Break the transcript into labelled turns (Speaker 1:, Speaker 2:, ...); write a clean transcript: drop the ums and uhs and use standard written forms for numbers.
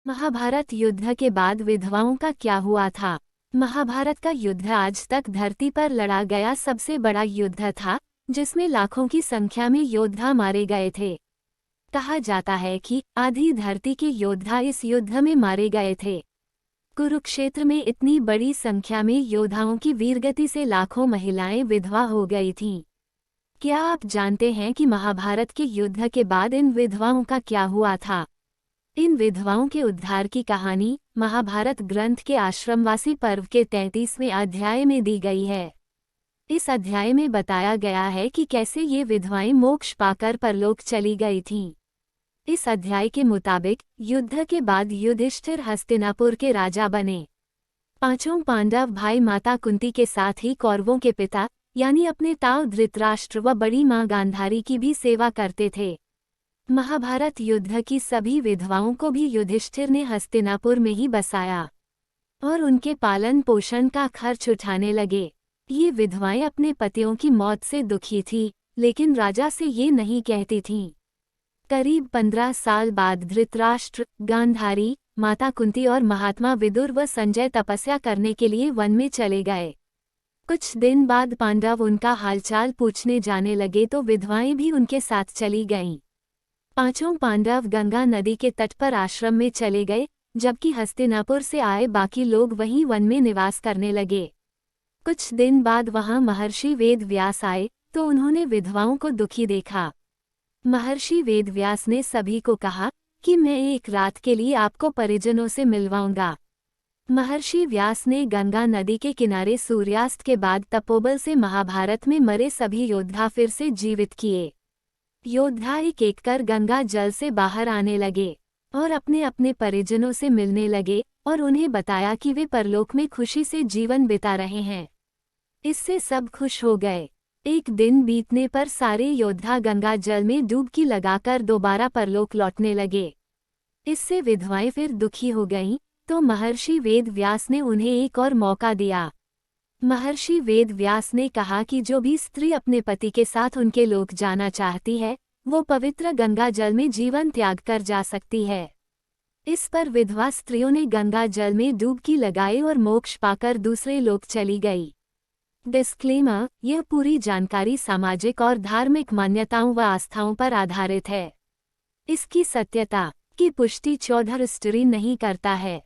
Speaker 1: महाभारत युद्ध के बाद विधवाओं का क्या हुआ था। महाभारत का युद्ध आज तक धरती पर लड़ा गया सबसे बड़ा युद्ध था, जिसमें लाखों की संख्या में योद्धा मारे गए थे। कहा जाता है कि आधी धरती के योद्धा इस युद्ध में मारे गए थे। कुरुक्षेत्र में इतनी बड़ी संख्या में योद्धाओं की वीरगति से लाखों महिलाएं विधवा हो गई थीं। क्या आप जानते हैं कि महाभारत के युद्ध के बाद इन विधवाओं का क्या हुआ था? इन विधवाओं के उद्धार की कहानी महाभारत ग्रंथ के आश्रमवासी पर्व के 33वें अध्याय में दी गई है। इस अध्याय में बताया गया है कि कैसे ये विधवाएं मोक्ष पाकर परलोक चली गई थीं। इस अध्याय के मुताबिक युद्ध के बाद युधिष्ठिर हस्तिनापुर के राजा बने। पांचों पांडव भाई माता कुंती के साथ ही कौरवों के पिता यानी अपने ताऊ धृतराष्ट्र व बड़ी मां गांधारी की भी सेवा करते थे। महाभारत युद्ध की सभी विधवाओं को भी युधिष्ठिर ने हस्तिनापुर में ही बसाया और उनके पालन पोषण का खर्च उठाने लगे। ये विधवाएं अपने पतियों की मौत से दुखी थीं, लेकिन राजा से ये नहीं कहती थीं। करीब 15 साल बाद धृतराष्ट्र, गांधारी, माता कुंती और महात्मा विदुर व संजय तपस्या करने के लिए वन में चले गए। कुछ दिन बाद पांडव उनका हालचाल पूछने जाने लगे तो विधवाएं भी उनके साथ चली गईं। पांचों पांडव गंगा नदी के तट पर आश्रम में चले गए, जबकि हस्तिनापुर से आए बाकी लोग वहीं वन में निवास करने लगे। कुछ दिन बाद वहां महर्षि वेदव्यास आए तो उन्होंने विधवाओं को दुखी देखा। महर्षि वेदव्यास ने सभी को कहा कि मैं एक रात के लिए आपको परिजनों से मिलवाऊंगा। महर्षि व्यास ने गंगा नदी के किनारे सूर्यास्त के बाद तपोबल से महाभारत में मरे सभी योद्धा फिर से जीवित किए। योद्धा एक एक कर गंगा जल से बाहर आने लगे और अपने अपने परिजनों से मिलने लगे और उन्हें बताया कि वे परलोक में खुशी से जीवन बिता रहे हैं। इससे सब खुश हो गए। एक दिन बीतने पर सारे योद्धा गंगा जल में डुबकी लगाकर दोबारा परलोक लौटने लगे। इससे विधवाएं फिर दुखी हो गईं, तो महर्षि वेदव्यास ने उन्हें एक और मौका दिया। महर्षि वेदव्यास ने कहा कि जो भी स्त्री अपने पति के साथ उनके लोक जाना चाहती है, वो पवित्र गंगा जल में जीवन त्याग कर जा सकती है। इस पर विधवा स्त्रियों ने गंगा जल में डुबकी लगाई और मोक्ष पाकर दूसरे लोक चली गई। डिस्क्लेमर: यह पूरी जानकारी सामाजिक और धार्मिक मान्यताओं व आस्थाओं पर आधारित है। इसकी सत्यता की पुष्टि चौधरी नहीं करता है।